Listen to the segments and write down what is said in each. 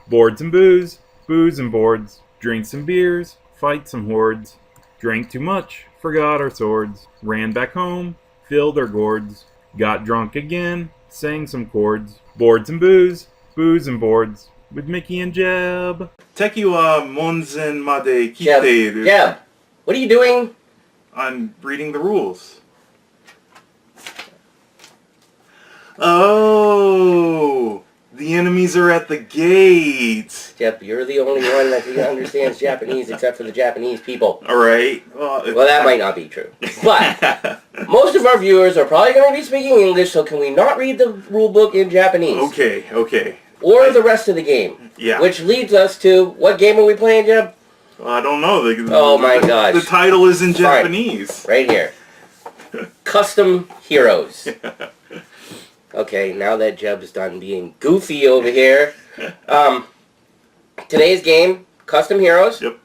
Boards and booze, booze and boards, drinks and beers, fight some hordes. Drank too much, forgot our swords, ran back home, filled our gourds, got drunk again, sang some chords. Boards and booze and boards, with Mickey and Jeb. Teki wa monzen made Jeb, kiteiru. Jeb, what are you doing? I'm reading the rules. Oh, the enemies are at the gate. Jeb, you're the only one that understands Japanese except for the Japanese people. All right. Well, that might not be true. But most of our viewers are probably going to be speaking English, so can we not read the rule book in Japanese? Okay. Or the rest of the game. Yeah. Which leads us to, what game are we playing, Jeb? Well, I don't know. Oh my gosh. The title is in Japanese. Right here. Custom Heroes. Okay, now that Jeb's done being goofy over here. Today's game, Custom Heroes. Yep.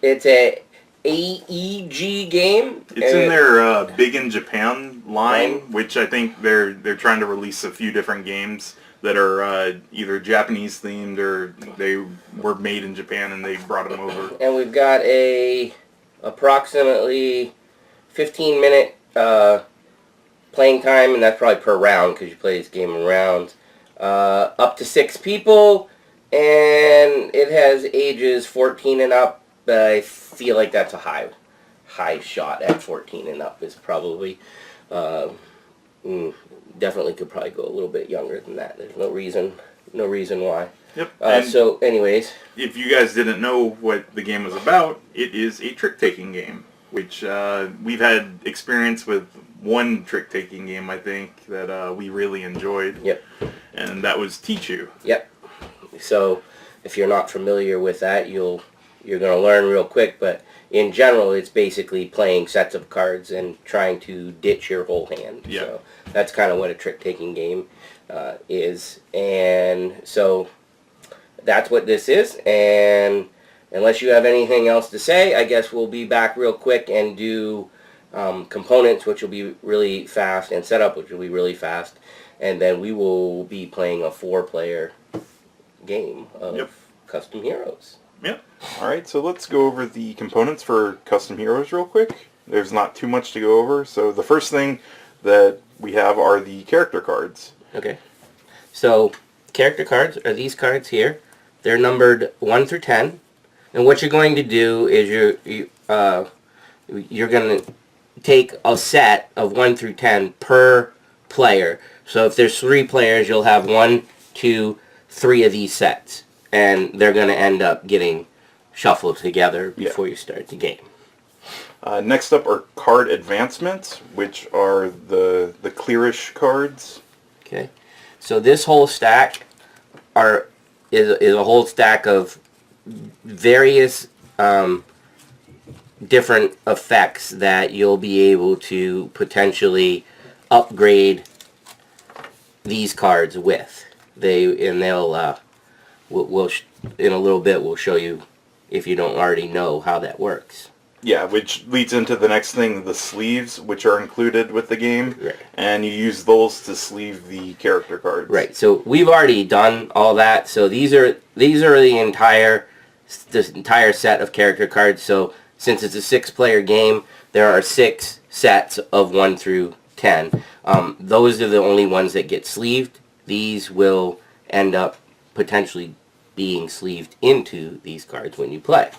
It's a AEG game. It's in their Big in Japan line, which I think they're trying to release a few different games that are either Japanese themed or they were made in Japan and they brought them over. And we've got a approximately 15-minute playing time, and that's probably per round because you play this game in rounds. Up to 6 people, and it has ages 14 and up. I feel like that's a high shot at 14 and up is probably definitely could probably go a little bit younger than that. There's no reason why. Yep. So anyways, if you guys didn't know what the game was about, it is a trick-taking game, which we've had experience with one trick-taking game, I think, that we really enjoyed. Yep. And that was Tichu. Yep. So if you're not familiar with that, you're going to learn real quick, but in general, it's basically playing sets of cards and trying to ditch your whole hand. Yeah. So that's kind of what a trick-taking game is. And so that's what this is. And unless you have anything else to say, I guess we'll be back real quick and do components, which will be really fast, and setup, which will be really fast. And then we will be playing a 4-player game of Custom Heroes. Yep. Alright, so let's go over the components for Custom Heroes real quick. There's not too much to go over. So the first thing that we have are the character cards. Okay. So character cards are these cards here. They're numbered 1 through 10. And what you're going to do is you're going to take a set of 1 through 10 per player. So if there's 3 players, you'll have 1, 2, 3 of these sets. And they're going to end up getting shuffled together before you start the game. Next up are card advancements, which are the clearish cards. Okay. So this whole stack is a whole stack of various different effects that you'll be able to potentially upgrade these cards with. We'll in a little bit we'll show you, if you don't already know, how that works. Yeah, which leads into the next thing, the sleeves, which are included with the game. Right. And you use those to sleeve the character cards. Right. So we've already done all that. So these are the entire set of character cards. So since it's a 6-player game, there are 6 sets of 1 through 10. Those are the only ones that get sleeved. These will end up potentially being sleeved into these cards when you play.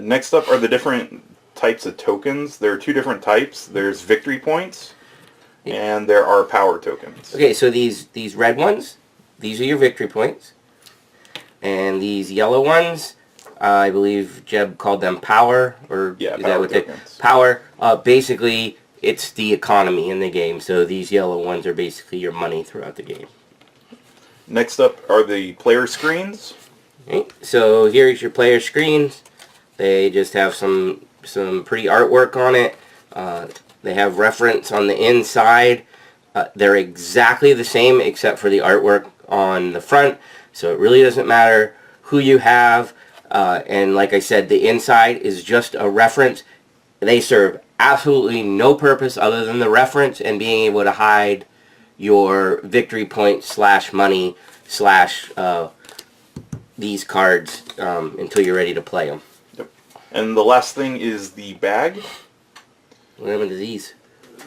Next up are the different types of tokens. There are 2 different types. There's victory points, and there are power tokens. Okay, so these red ones, these are your victory points. And these yellow ones, I believe Jeb called them power, or yeah, is power that what tokens. Power, basically, it's the economy in the game. So these yellow ones are basically your money throughout the game. Next up are the player screens. Okay, so here's your player screens. They just have some pretty artwork on it. They have reference on the inside. They're exactly the same except for the artwork on the front. So it really doesn't matter who you have. And like I said, the inside is just a reference. They serve absolutely no purpose other than the reference and being able to hide your victory points / money / these cards until you're ready to play them. Yep. And the last thing is the bag. What happened to these?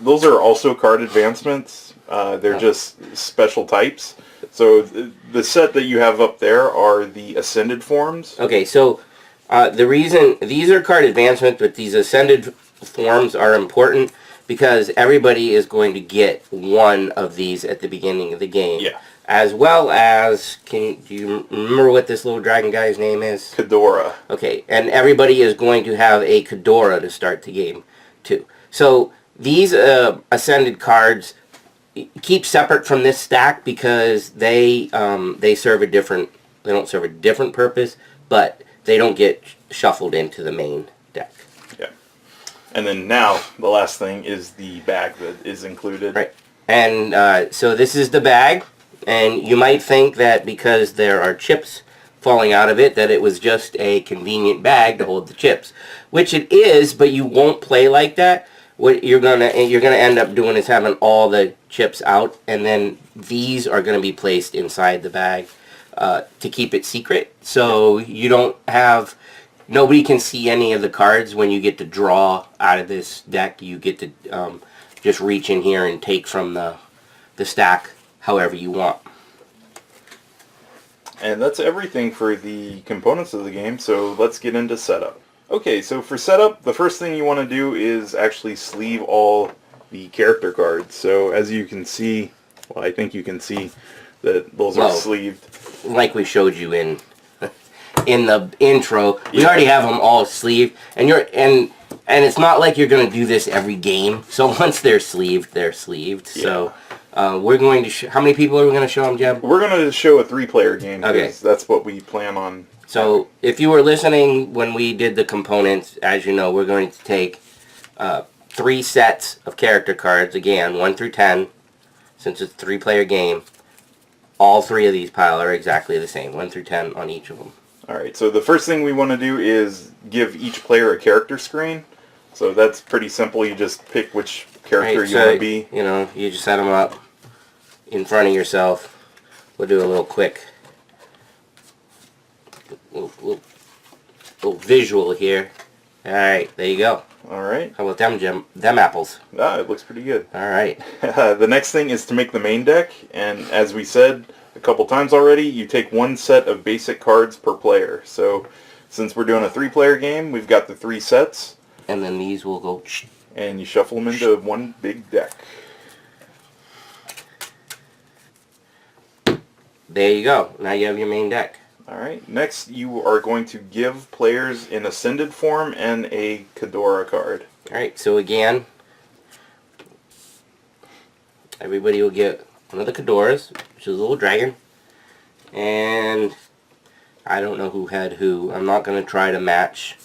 Those are also card advancements. They're just special types. So the set that you have up there are the Ascended forms. Okay, so the reason these are card advancements, but these Ascended forms are important because everybody is going to get one of these at the beginning of the game. Yeah. As well as, do you remember what this little dragon guy's name is? Khadora. Okay, and everybody is going to have a Khadora to start the game, too. So these Ascended cards keep separate from this stack because they serve a different, they don't serve a different purpose, but they don't get shuffled into the main deck. Yeah. And then now, the last thing is the bag that is included. Right. And so this is the bag. And you might think that because there are chips falling out of it, that it was just a convenient bag to hold the chips, which it is. But you won't play like that. What you're gonna end up doing is having all the chips out, and then these are gonna be placed inside the bag to keep it secret. So you don't have, nobody can see any of the cards when you get to draw out of this deck. You get to just reach in here and take from the stack however you want. And that's everything for the components of the game, so let's get into setup. Okay, so for setup, the first thing you want to do is actually sleeve all the character cards. So as you can see, well, I think you can see that those are sleeved. Like we showed you in the intro, we already have them all sleeved, and it's not like you're going to do this every game. So once they're sleeved, they're sleeved. Yeah. So we're going to how many people are we going to show them, Jeb? We're going to show a 3-player game. Okay. That's what we plan on. So if you were listening when we did the components, as you know, we're going to take 3 sets of character cards, again, 1 through 10, since it's a 3-player game. All 3 of these pile are exactly the same, 1 through 10 on each of them. Alright, so the first thing we want to do is give each player a character screen. So that's pretty simple. You just pick which character you want to be. You know, you just set them up in front of yourself. We'll do a little quick little visual here. Alright, there you go. Alright. How about them apples? Ah, it looks pretty good. Alright. The next thing is to make the main deck, and as we said a couple times already, you take 1 set of basic cards per player. So since we're doing a 3-player game, we've got the 3 sets. And then these will go... And you shuffle them into one big deck. There you go. Now you have your main deck. Alright, next you are going to give players an Ascended form and a Khadora card. Alright, so again, everybody will get one of the Khadoras, which is a little dragon. And I don't know who had who. I'm not going to try to match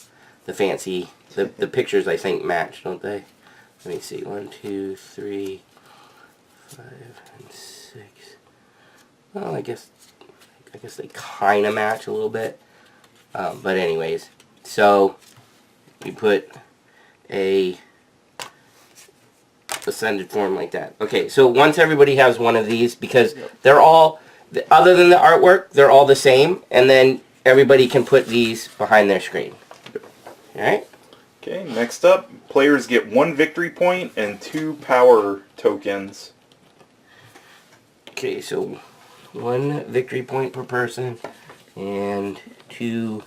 the fancy... The pictures, I think, match, don't they? Let me see. 1, 2, 3, 5, and 6. Well, I guess they kind of match a little bit. But anyways, so you put a Ascended form like that. Okay, so once everybody has one of these, because they're all, other than the artwork, they're all the same, and then everybody can put these behind their screen. Alright? Okay, next up, players get 1 victory point and 2 power tokens. Okay, so 1 victory point per person, and 2,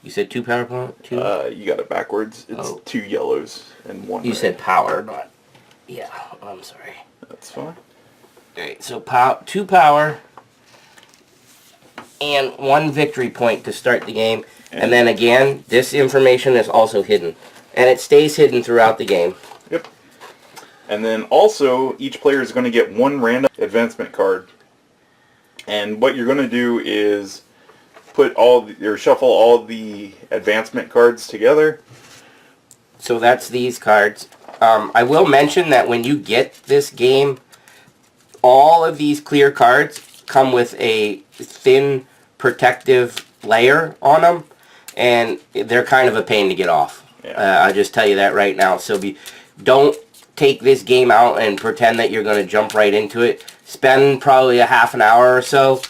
you said 2 power point? 2? You got it backwards. It's 2 yellows and 1 You red. said power, not, yeah, I'm sorry. That's fine. Alright, so 2 power, and 1 victory point to start the game. And then again, this information is also hidden. And it stays hidden throughout the game. Yep. And then also, each player is going to get 1 random advancement card. And what you're going to do is put shuffle all the advancement cards together. So that's these cards. I will mention that when you get this game, all of these clear cards come with a thin protective layer on them. And they're kind of a pain to get off. Yeah. I'll just tell you that right now. So don't take this game out and pretend that you're going to jump right into it. Spend probably a half an hour or so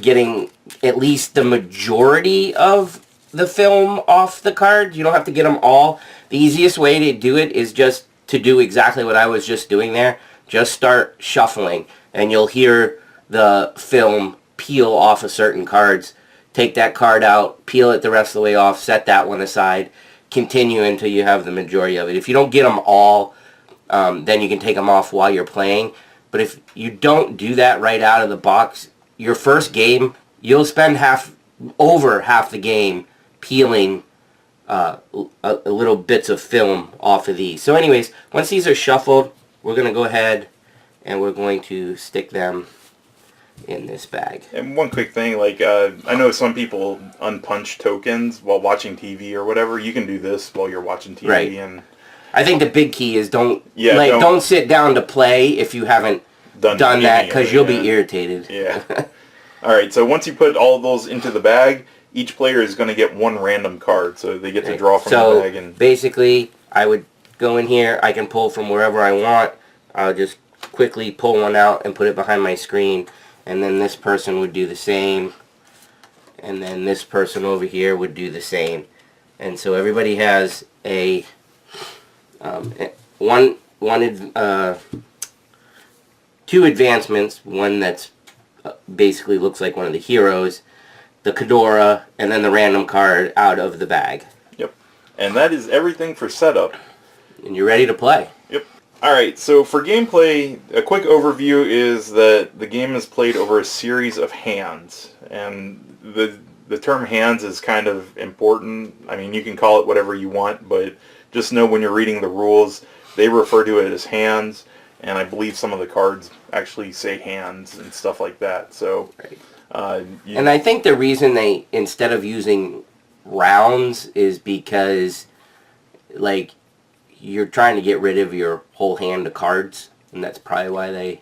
getting at least the majority of the film off the card. You don't have to get them all. The easiest way to do it is just to do exactly what I was just doing there. Just start shuffling, and you'll hear the film peel off of certain cards. Take that card out, peel it the rest of the way off, set that one aside, continue until you have the majority of it. If you don't get them all, then you can take them off while you're playing. But if you don't do that right out of the box, your first game, you'll spend over half the game peeling little bits of film off of these. So anyways, once these are shuffled, we're going to go ahead and we're going to stick them in this bag. And one quick thing, like I know some people unpunch tokens while watching TV or whatever. You can do this while you're watching TV. Right. And I think the big key is don't don't don't sit down to play if you haven't done that, because you'll be irritated. Yeah. All right. So once you put all of those into the bag, each player is going to get one random card, so they get to draw from the bag. And basically, I would go in here. I can pull from wherever I want. I'll just quickly pull one out and put it behind my screen, and then this person would do the same, and then this person over here would do the same. And so everybody has a two advancements. One that's basically looks like one of the heroes, the Kedora, and then the random card out of the bag. Yep. And that is everything for setup. And you're ready to play. Yep. Alright, so for gameplay, a quick overview is that the game is played over a series of hands. And the term hands is kind of important. I mean, you can call it whatever you want, but just know when you're reading the rules, they refer to it as hands. And I believe some of the cards actually say hands and stuff like that. So, right. And I think the reason they, instead of using rounds, is because, like, you're trying to get rid of your whole hand of cards, and that's probably why they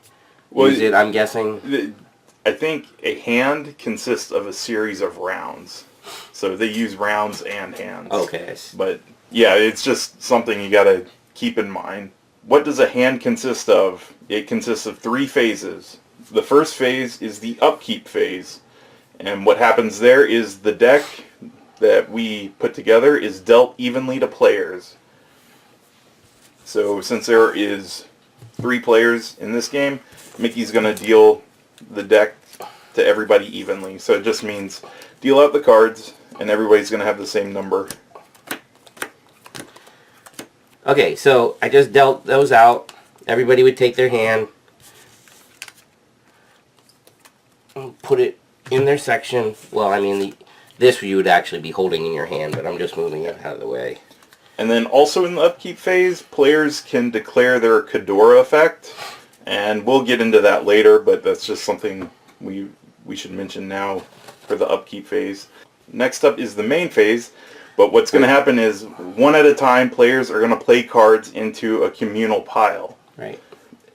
use it, I'm guessing. I think a hand consists of a series of rounds. So they use rounds and hands. Okay. But, yeah, it's just something you got to keep in mind. What does a hand consist of? It consists of 3 phases. The first phase is the upkeep phase. And what happens there is the deck that we put together is dealt evenly to players. So since there is 3 players in this game, Mickey's going to deal the deck to everybody evenly. So it just means deal out the cards and everybody's going to have the same number. Okay, so I just dealt those out. Everybody would take their hand, put it in their section. Well, I mean, this you would actually be holding in your hand, but I'm just moving it out of the way. And then also in the upkeep phase, players can declare their Kedora effect. And we'll get into that later, but that's just something we should mention now for the upkeep phase. Next up is the main phase. But what's going to happen is, one at a time, players are going to play cards into a communal pile. Right.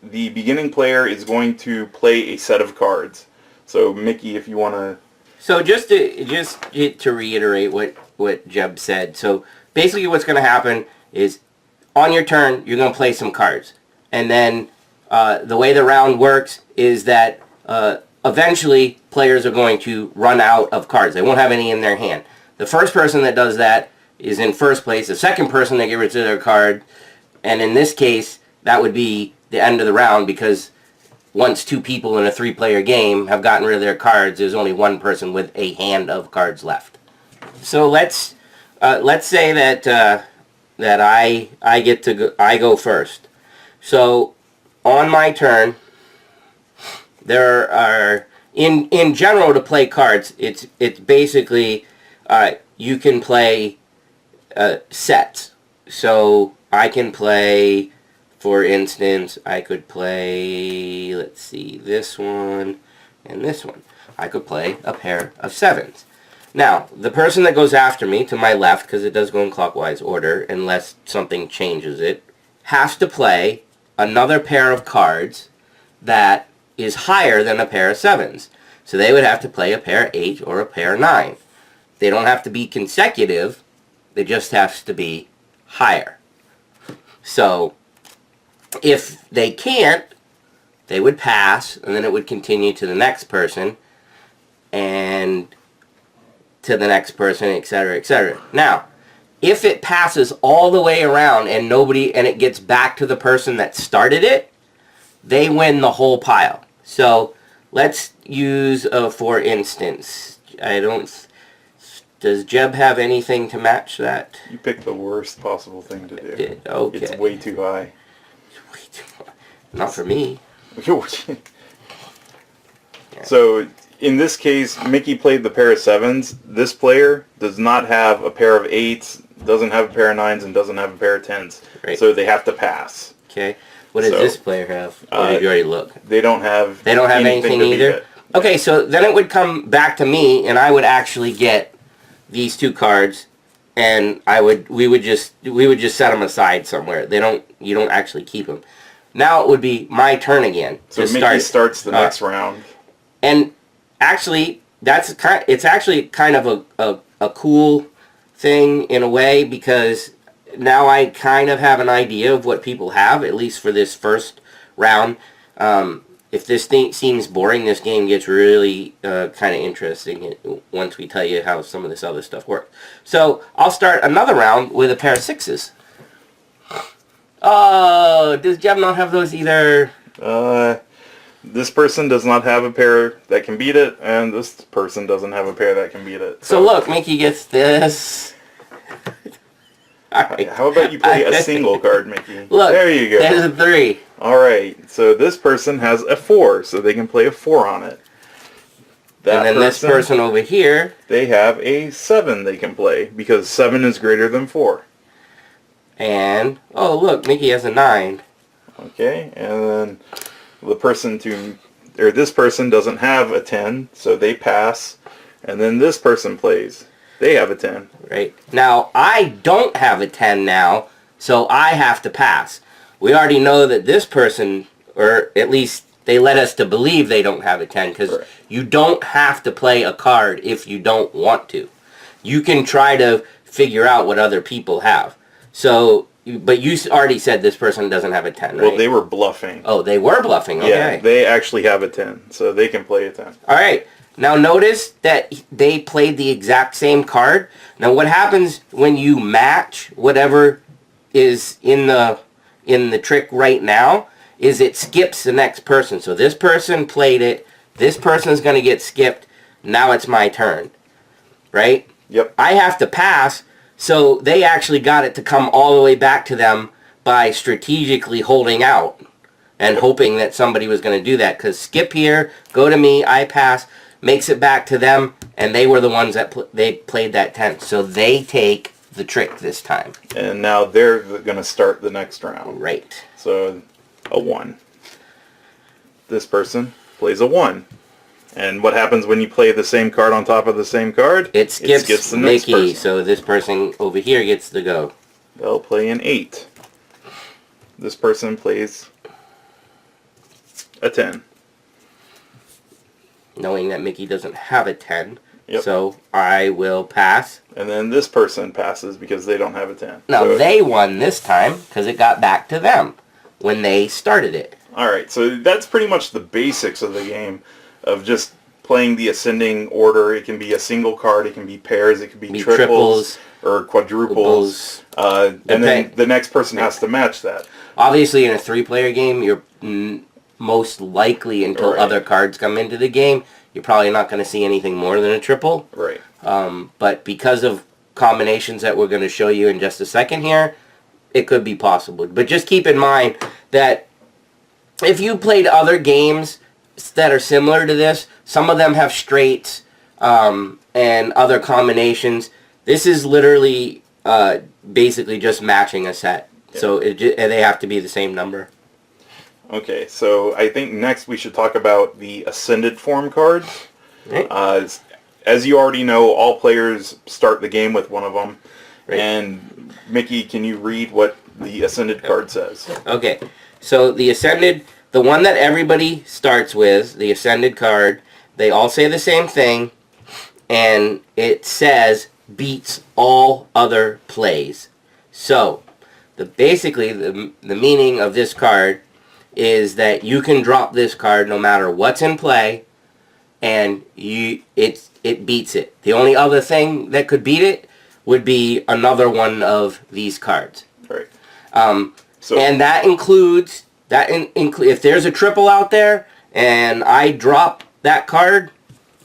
The beginning player is going to play a set of cards. So, Mickey, if you want to... So, just to reiterate what Jeb said. So, basically what's going to happen is, on your turn, you're going to play some cards. And then, the way the round works is that, eventually, players are going to run out of cards. They won't have any in their hand. The first person that does that is in first place. The second person that gets rid of their card, and in this case, that would be the end of the round, because once 2 people in a 3-player game have gotten rid of their cards, there's only 1 person with a hand of cards left. So let's say that I go first. So on my turn, there are in general to play cards. It's basically you can play sets. So I can play, for instance, I could play, let's see, this one and this one. I could play a pair of 7s. Now, the person that goes after me, to my left, because it does go in clockwise order, unless something changes it, has to play another pair of cards that is higher than a pair of 7s. So they would have to play a pair of 8 or a pair of 9. They don't have to be consecutive. They just have to be higher. So if they can't, they would pass, and then it would continue to the next person. and to the next person, etc., etc. Now, if it passes all the way around and it gets back to the person that started it, they win the whole pile. So let's use, for instance, does Jeb have anything to match that? You picked the worst possible thing to do. Did, okay. It's way too high. Way too high. Not for me. So in this case, Mickey played the pair of 7s. This player does not have a pair of 8s, doesn't have a pair of 9s, and doesn't have a pair of 10s. Right. So they have to pass. Okay. What does this player have? Or did you already look? They don't have. They don't have anything either. Okay, so then it would come back to me, and I would actually get these 2 cards, and we would just set them aside somewhere. You don't actually keep them. Now it would be my turn again. So Mickey starts the next round. And actually, it's actually kind of a cool thing in a way, because now I kind of have an idea of what people have, at least for this first round. If this thing seems boring, this game gets really kind of interesting once we tell you how some of this other stuff works. So I'll start another round with a pair of 6s. Oh, does Jeb not have those either? This person does not have a pair that can beat it, and this person doesn't have a pair that can beat it. So look, Mickey gets this. Right. How about you play a single card, Mickey? Look, there you go. There's a 3. Alright, so this person has a 4, so they can play a 4 on it. And then this person over here, they have a 7 they can play, because 7 is greater than 4. And, oh look, Mickey has a 9. Okay, and then this person doesn't have a 10, so they pass, and then this person plays. They have a 10. Right. Now, I don't have a 10 now, so I have to pass. We already know that this person, or at least they let us to believe they don't have a 10, because you don't have to play a card if you don't want to. You can try to figure out what other people have. So, but you already said this person doesn't have a 10, right? Well, they were bluffing. Oh, they were bluffing, okay. Yeah, they actually have a 10, so they can play a 10. All right. Now notice that they played the exact same card. Now what happens when you match whatever is in the trick right now is it skips the next person. So this person played it. This person is going to get skipped. Now it's my turn. Right? Yep. I have to pass, so they actually got it to come all the way back to them by strategically holding out and hoping that somebody was going to do that. Because skip here, go to me, I pass, makes it back to them, and they were the ones that they played that 10. So they take the trick this time. And now they're going to start the next round. Right. So a 1. This person plays a 1. And what happens when you play the same card on top of the same card? It skips the next Mickey, person. so this person over here gets to go. They'll play an 8. This person plays a 10. Knowing that Mickey doesn't have a 10. Yep. So I will pass. And then this person passes because they don't have a 10. Now so, they won this time because it got back to them when they started it. Alright, so that's pretty much the basics of the game of just playing the ascending order. It can be a single card, it can be pairs, it can be triples or quadruples. And then the next person has to match that. Obviously in a 3-player game, you're most likely, until other cards come into the game, you're probably not going to see anything more than a triple. Right. But because of combinations that we're going to show you in just a second here, it could be possible. But just keep in mind that if you played other games that are similar to this, some of them have straights and other combinations. This is literally basically just matching a set. Yeah. So they have to be the same number. Okay, so I think next we should talk about the Ascended form cards. Right. As you already know, all players start the game with one of them. Right. And Mickey, can you read what the Ascended card says? Okay, so the Ascended, the one that everybody starts with, the Ascended card, they all say the same thing, and it says beats all other plays. So, basically the meaning of this card is that you can drop this card no matter what's in play, and it beats it. The only other thing that could beat it would be another one of these cards. Right. And that includes if there's a triple out there and I drop that card,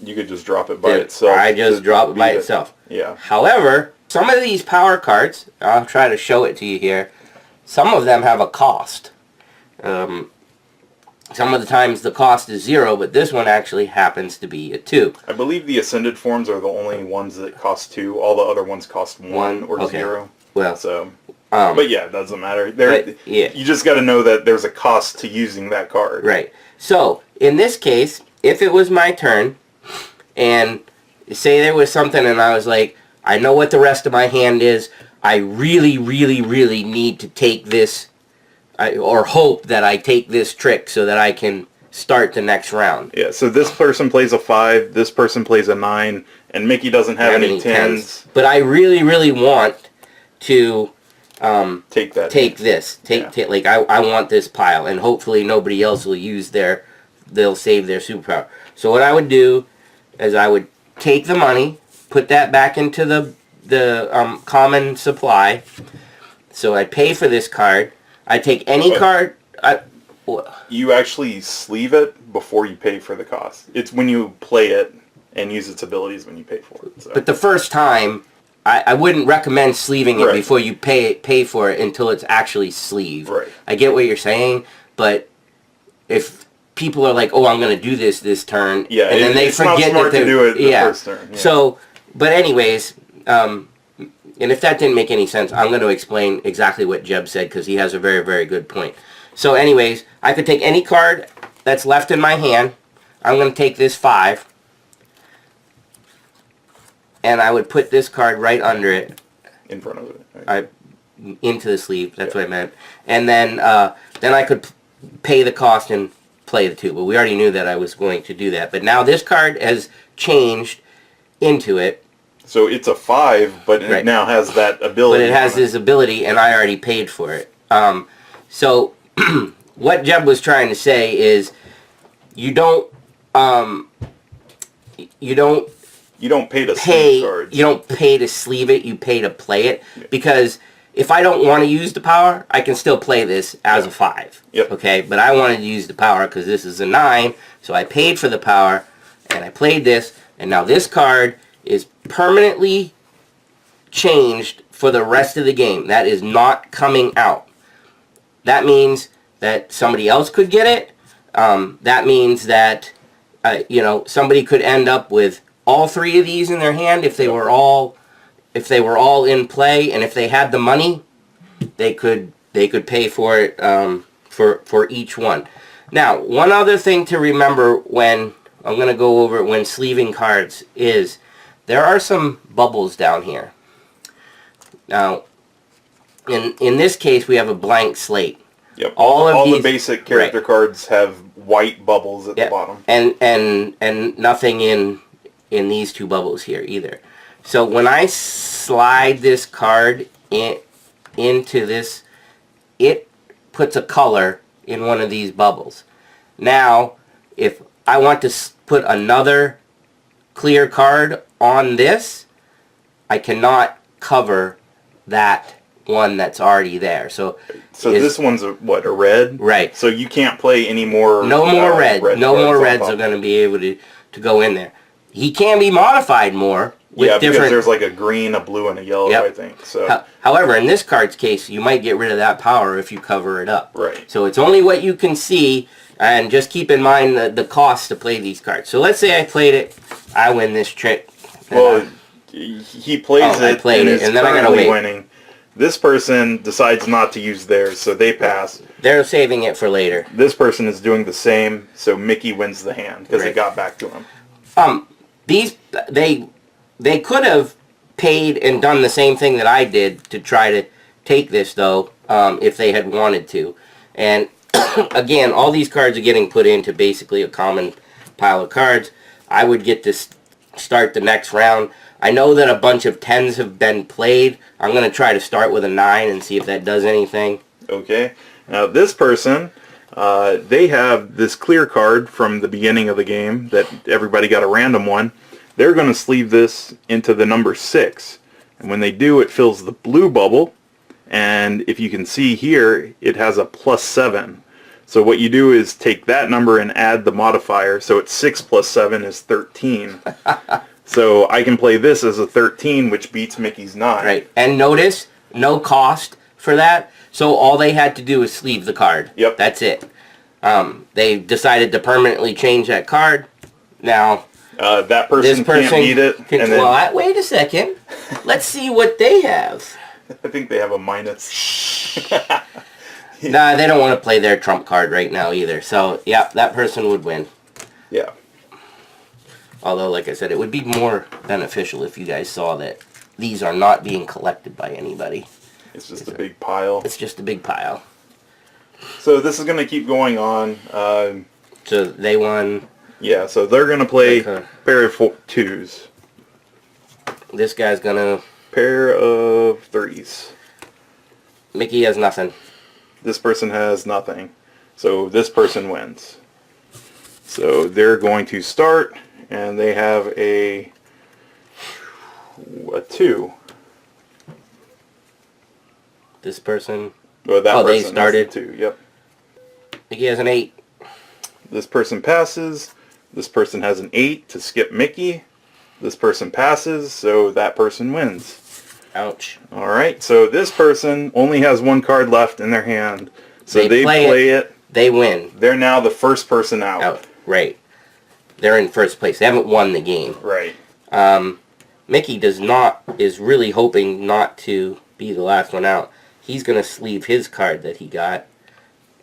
you could just drop it by itself. I just drop it by itself. Yeah. However, some of these power cards, I'll try to show it to you here. Some of them have a cost. Some of the times the cost is 0, but this one actually happens to be a 2. I believe the Ascended forms are the only ones that cost 2. All the other ones cost 1 or 0. Well, so, but yeah, it doesn't matter. You just got to know that there's a cost to using that card. Right. So, in this case, if it was my turn, and say there was something and I was like, I know what the rest of my hand is, I really, really, really need to take this, or hope that I take this trick so that I can start the next round. Yeah, so this person plays a 5, this person plays a 9, and Mickey doesn't have any 10s. But I really, really want to take this. Like, I want this pile, and hopefully nobody else will use they'll save their superpower. So what I would do is I would take the money, put that back into the common supply. So I pay for this card. I take any card. You actually sleeve it before you pay for the cost. It's when you play it and use its abilities when you pay for it. So. But the first time, I wouldn't recommend sleeving it before you pay for it until it's actually sleeved. Right. I get what you're saying, but if people are like, oh, I'm going to do this turn, yeah, and then they forget not smart to do it the first turn. Yeah. So, but anyways, and if that didn't make any sense, I'm going to explain exactly what Jeb said because he has a very, very good point. So anyways, I could take any card that's left in my hand. I'm going to take this 5. And I would put this card right under it. In front of it. Right? Into the sleeve. That's what I meant. And then I could pay the cost and play the 2. But we already knew that I was going to do that. But now this card has changed into it. So it's a 5, but it now has that ability. But it has this ability, and I already paid for it. So what Jeb was trying to say is, you don't pay to sleeve cards. You don't pay to sleeve it. You pay to play it because if I don't want to use the power, I can still play this as a 5. Yep. Okay, but I wanted to use the power because this is a 9, so I paid for the power and I played this, and now this card is permanently changed for the rest of the game. That is not coming out. That means that somebody else could get it. That means that somebody could end up with all 3 of these in their hand if they were all in play, and if they had the money, they could pay for it for each one. Now, one other thing to remember when I'm going to go over when sleeving cards is there are some bubbles down here. Now, in this case, we have a blank slate. Yep. All the basic character cards have white bubbles at the bottom. And nothing in these 2 bubbles here either. So when I slide this card into this, it puts a color in one of these bubbles. Now, if I want to put another clear card on this, I cannot cover that one that's already there. So this one's a red? Right. So you can't play any more. No more red. No more reds are going to be able to go in there. He can be modified more with because there's like a green, a blue, and a yellow, I think. So. However, in this card's case, you might get rid of that power if you cover it up. Right. So it's only what you can see, and just keep in mind the cost to play these cards. So let's say I played it, I win this trick. Well, he plays it, and then I gotta wait. Winning. This person decides not to use theirs, so they pass. They're saving it for later. This person is doing the same, so Mickey wins the hand because it got back to him. They could have paid and done the same thing that I did to try to take this, though, if they had wanted to. And again, all these cards are getting put into basically a common pile of cards. I would get to start the next round. I know that a bunch of 10s have been played. I'm going to try to start with a 9 and see if that does anything. Okay. Now this person They have this clear card from the beginning of the game that everybody got a random one. They're going to sleeve this into the number 6. And when they do, it fills the blue bubble. And if you can see here, it has a +7. So what you do is take that number and add the modifier. So it's 6 + 7 is 13. So I can play this as a 13, which beats Mickey's 9. Right. And notice, no cost for that. So all they had to do is sleeve the card. Yep. That's it. They decided to permanently change that card. Now, that this person person can't beat it. And then, well, wait a second. Let's see what they have. I think they have a minus. Nah, they don't want to play their trump card right now either. So, yeah, that person would win. Yeah. Although, like I said, it would be more beneficial if you guys saw that these are not being collected by anybody. It's just a big pile. It's just a big pile. So this is going to keep going on. So they won. Yeah, so they're going to play Okay. pair of 2s. This guy's gonna. Pair of 3s. Mickey has nothing. This person has nothing. So this person wins. So they're going to start, and they have a 2. This person. Well, that Oh, they person started. has a 2, yep. Mickey has an 8. This person passes. This person has an 8 to skip Mickey. This person passes, so that person wins. Ouch. Alright, so this person only has 1 card left in their hand. So they play it. They win. They're now the first person out. Out. Right. They're in first place. They haven't won the game. Right. Mickey is really hoping not to be the last one out. He's going to sleeve his card that he got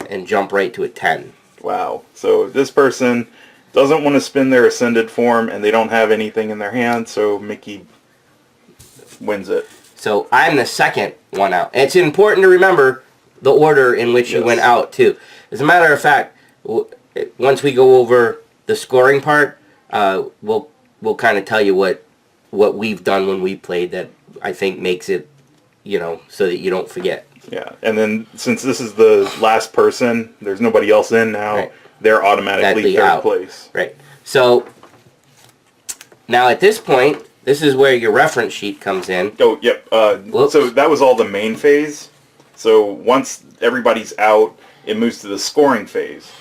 and jump right to a 10. Wow. So this person doesn't want to spin their Ascended form, and they don't have anything in their hand, so Mickey wins it. So I'm the second one out. And it's important to remember the order in which you went out, too. As a matter of fact, once we go over the scoring part, we'll kind of tell you what we've done when we played that I think makes it, so that you don't forget. Yeah, and then since this is the last person, there's nobody else in now, Right. They're automatically third out. place. Right. So now at this point, this is where your reference sheet comes in. Oh, yep. So that was all the main phase. So once everybody's out, it moves to the scoring phase.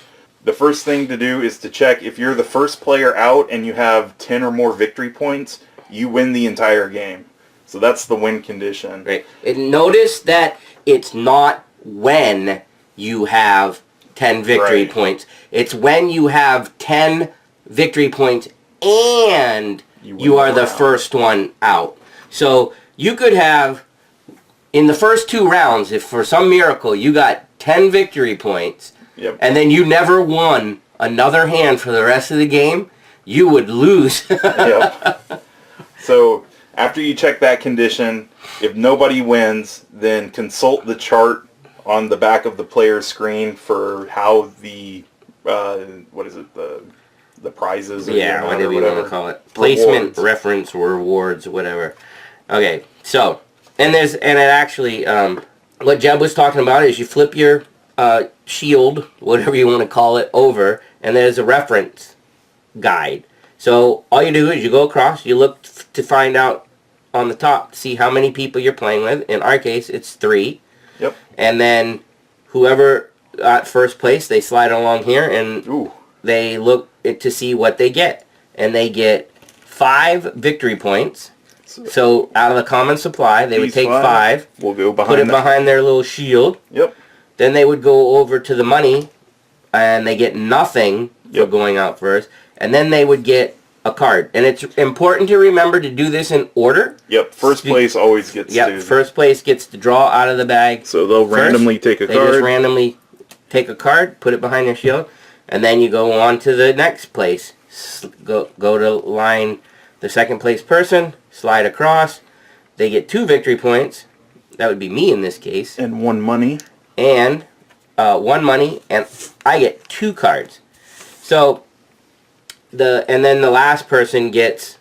The first thing to do is to check if you're the first player out and you have 10 or more victory points, you win the entire game. So that's the win condition. Right. And notice that it's not when you have 10 victory Right. points. It's when you have 10 victory points and you are the first one out. So you could have, in the first 2 rounds, if for some miracle you got 10 victory points, Yep. and then you never won another hand for the rest of the game, you would lose. Yep. So after you check that condition, if nobody wins, then consult the chart on the back of the player's screen for how the the prizes or Yeah, the amount whatever or you want to call it. Placement, Rewards. reference, rewards, whatever. Okay, so, and it actually, what Jeb was talking about is you flip your shield, whatever you want to call it, over, and there's a reference guide. So all you do is you go across, you look to find out on the top, see how many people you're playing with. In our case, it's 3. Yep. And then whoever got first place, they slide along here, and Ooh. they look to see what they get. And they get 5 victory points. So out of the common supply, they would These take 5. 5, We'll go behind put it that. behind their little shield. Yep. Then they would go over to the money, and they get nothing for Yep. going out first. And then they would get a card. And it's important to remember to do this in order. Yep. First place always gets Yep, to. first place gets to draw out of the bag. So they'll randomly take a They just card. randomly take a card, put it behind their shield, and then you go on to the next place. Go to line the second place person, slide across. They get 2 victory points. That would be me in this case. And 1 money. And 1 money, and I get 2 cards. So and then the last person gets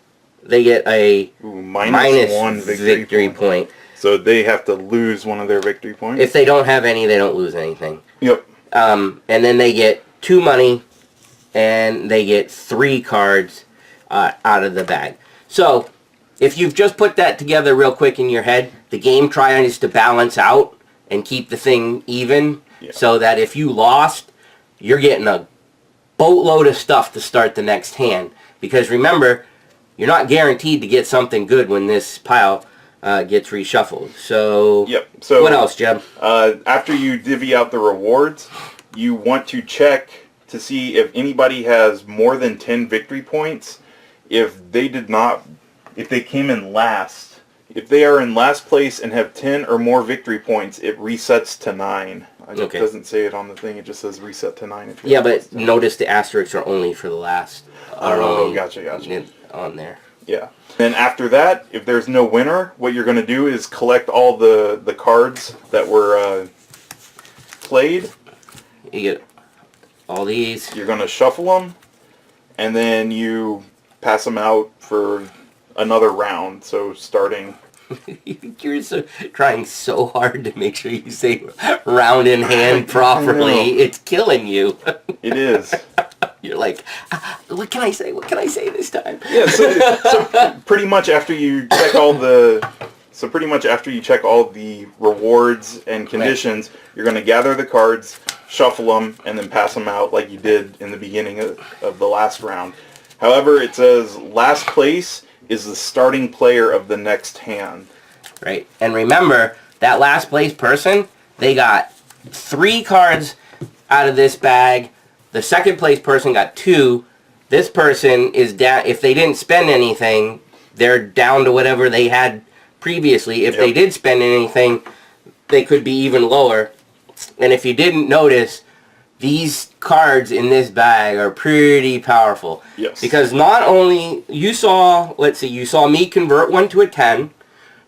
a Ooh, minus -1 victory point. So they have to lose one of their victory points. If they don't have any, they don't lose anything. Yep. And then they get 2 money, and they get 3 cards out of the bag. So, if you've just put that together real quick in your head, the game tries to balance out and keep the thing even, so that if you lost, you're getting a boatload of stuff to start the next hand. Because remember, you're not guaranteed to get something good when this pile gets reshuffled. So, So what else, Jeb? After you divvy out the rewards, you want to check to see if anybody has more than 10 victory points. If they came in last, if they are in last place and have 10 or more victory points, it resets to 9. It doesn't say it on the thing, it just says reset to 9. If Yeah, but notice the asterisks are only for the last. Gotcha. On there. Yeah. Then after that, if there's no winner, what you're going to do is collect all the cards that were played. You get all these. You're going to shuffle them, and then you pass them out for another round. So starting... You're trying so hard to make sure you say round in hand properly. It's killing you. It is. You're like, what can I say? What can I say this time? Yeah, so pretty much after you check all the rewards and conditions, you're going to gather the cards, shuffle them, and then pass them out like you did in the beginning of the last round. However, it says last place is the starting player of the next hand. Right. And remember, that last place person, they got 3 cards out of this bag. The second place person got 2. This person is down. If they didn't spend anything, they're down to whatever they had previously. If they did spend anything, they could be even lower. And if you didn't notice, these cards in this bag are pretty powerful. Yes. Because not only you saw me convert one to a 10.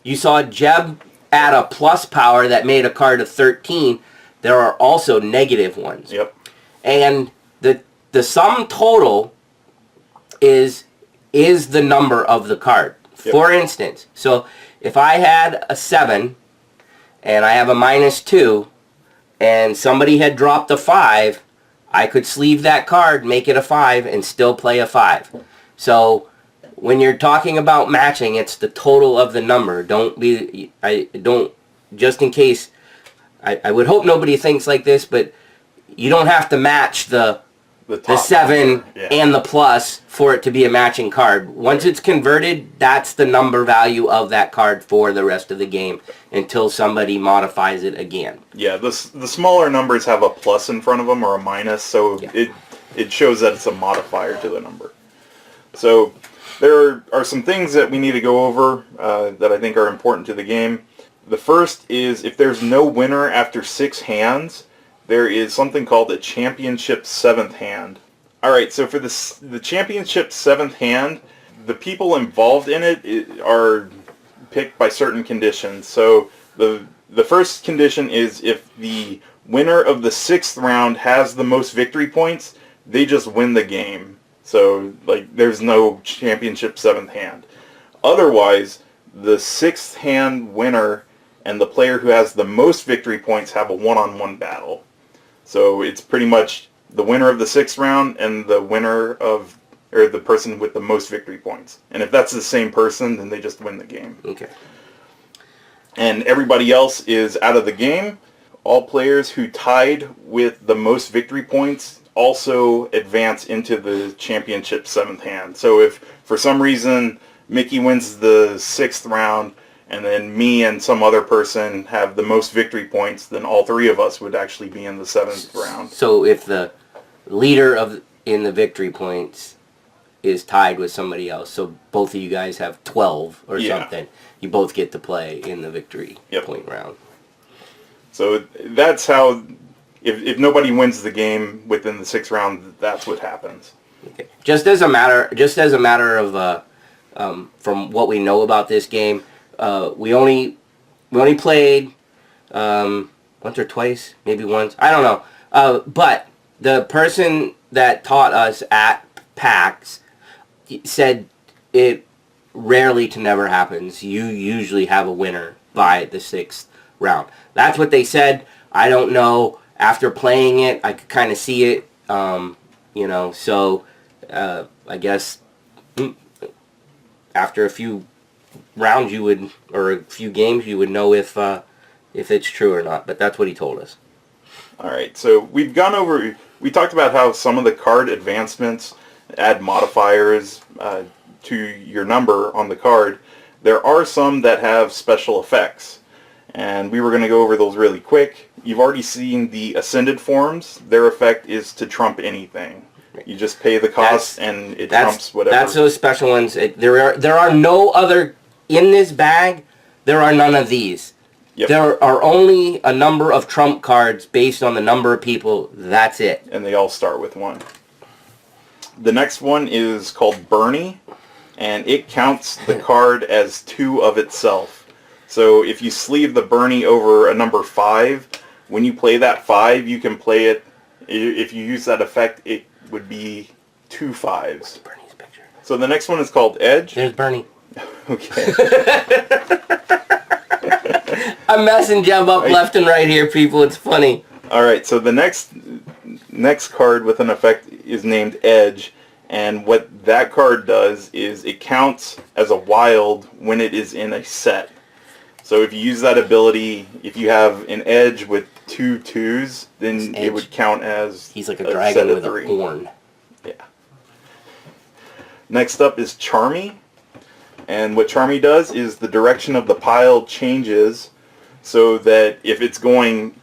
You saw Jeb add a plus power that made a card a 13. There are also negative ones. Yep. And the sum total is the number of the card. Yep. For instance, so if I had a 7 and I have a -2 and somebody had dropped a 5, I could sleeve that card, make it a 5, and still play a 5. So when you're talking about matching, it's the total of the number. Just in case, I would hope nobody thinks like this, but you don't have to match the 7 and the plus for it to be a matching card. Once it's converted, that's the number value of that card for the rest of the game until somebody modifies it again. Yeah, the smaller numbers have a plus in front of them or a minus, so it shows that it's a modifier to the number. So there are some things that we need to go over that I think are important to the game. The first is if there's no winner after 6 hands, there is something called the Championship 7th hand. Alright, so for the Championship 7th hand, the people involved in it are picked by certain conditions. So the first condition is if the winner of the 6th round has the most victory points, they just win the game. So, there's no Championship 7th hand. Otherwise, the 6th hand winner and the player who has the most victory points have a one-on-one battle. So, it's pretty much the winner of the 6th round and the winner of, or the person with the most victory points. And if that's the same person, then they just win the game. Okay. And everybody else is out of the game. All players who tied with the most victory points also advance into the Championship 7th hand. So if for some reason Mickey wins the 6th round and then me and some other person have the most victory points, then all 3 of us would actually be in the 7th round. So if the leader in the victory points is tied with somebody else, so both of you guys have 12 or something, you both get to play in the victory point round. So that's how, if nobody wins the game within the 6th round, that's what happens. Okay. Just as a matter of from what we know about this game, we only played once or twice, maybe once. I don't know. But the person that taught us at PAX said it rarely to never happens. You usually have a winner by the 6th round. That's what they said. I don't know after playing it, I could kind of see it. You know, so I guess after a few rounds or a few games, you would know if it's true or not. But that's what he told us. All right, so we talked about how some of the card advancements add modifiers to your number on the card. There are some that have special effects, and we were going to go over those really quick. You've already seen the Ascended forms. Their effect is to trump anything. You just pay the cost and it trumps whatever. That's those special ones. There are no other, in this bag, there are none of these. Yep. There are only a number of trump cards based on the number of people. That's it. And they all start with 1. The next one is called Bernie, and it counts the card as 2 of itself. So if you sleeve the Bernie over a number 5, when you play that 5, you can play it. If you use that effect, it would be 2 5s. Where's Bernie's picture? So the next one is called Edge. There's Bernie. Okay. I'm messing Jeb up left and right here, people. It's funny. All right, so the next card with an effect is named Edge, and what that card does is it counts as a wild when it is in a set. So if you use that ability, if you have an Edge with 2 2s, then it would count as he's like a dragon with a horn. Yeah. Next up is Charmy, and what Charmy does is the direction of the pile changes so that if it's going,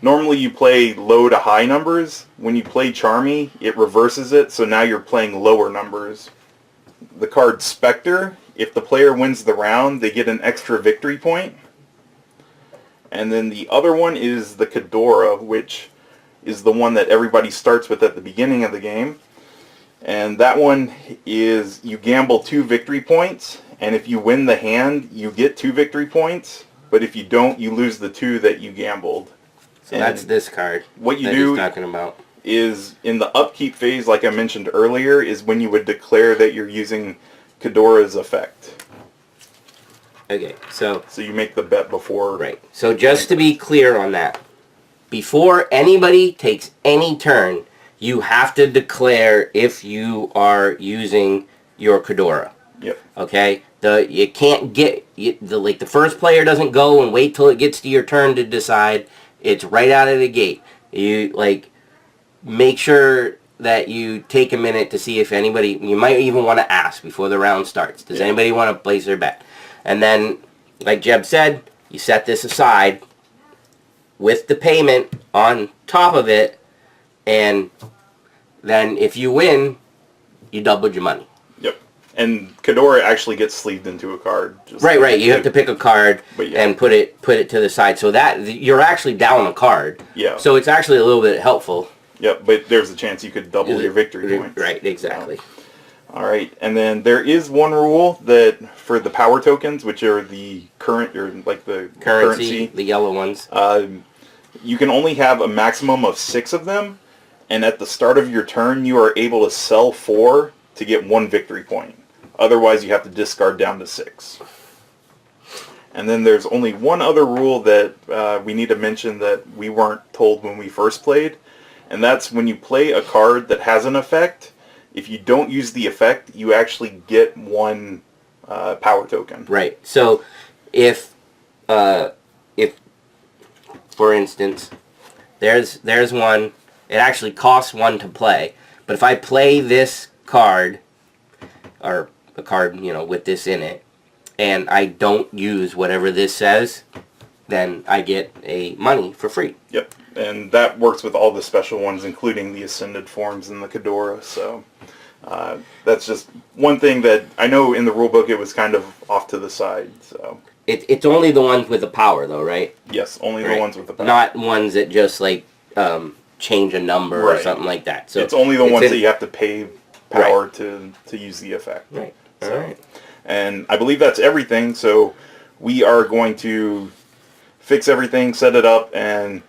normally you play low to high numbers. When you play Charmy, it reverses it, so now you're playing lower numbers. The card Spectre, if the player wins the round, they get an extra victory point. And then the other one is the Kadora, which is the one that everybody starts with at the beginning of the game. And that one is you gamble 2 victory points, and if you win the hand, you get 2 victory points. But if you don't, you lose the 2 that you gambled. So and that's this card. What you do talking about is in the upkeep phase, like I mentioned earlier, is when you would declare that you're using Kadora's effect. Okay, so you make the bet before. Right. So just to be clear on that, before anybody takes any turn, you have to declare if you are using your Kadora. Yep. Okay. You can't get the first player doesn't go and wait till it gets to your turn to decide. It's right out of the gate. You make sure that you take a minute to see if anybody. You might even want to ask before the round starts. Does anybody want to place their bet? And then, like Jeb said, you set this aside with the payment on top of it, and then if you win, you doubled your money. Yep. And Kadora actually gets sleeved into a card. Right. You have to pick a card and put it to the side, so that you're actually down a card. Yeah. So it's actually a little bit helpful. Yep, but there's a chance you could double your victory points. Right, exactly. All right, and then there is one rule that for the power tokens, which are the current, or like the currency, the yellow ones, you can only have a maximum of 6 of them, and at the start of your turn, you are able to sell 4 to get 1 victory point. Otherwise, you have to discard down to 6. And then there's only one other rule that we need to mention that we weren't told when we first played, and that's when you play a card that has an effect. If you don't use the effect, you actually get 1 power token. Right. So, if for instance, there's one. It actually costs 1 to play. But if I play this card, or a card, with this in it, and I don't use whatever this says, then I get a money for free. Yep. And that works with all the special ones, including the Ascended forms and the Kadora. So that's just one thing that I know in the rulebook it was kind of off to the side. So it's only the ones with the power, though, right? Yes, only the ones with the power. Not ones that just change a number or something like that. So it's only the ones that you have to pay power to use the effect. Right. So, all right. And I believe that's everything. So we are going to fix everything, set it up, and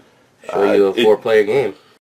show you a 4-player game.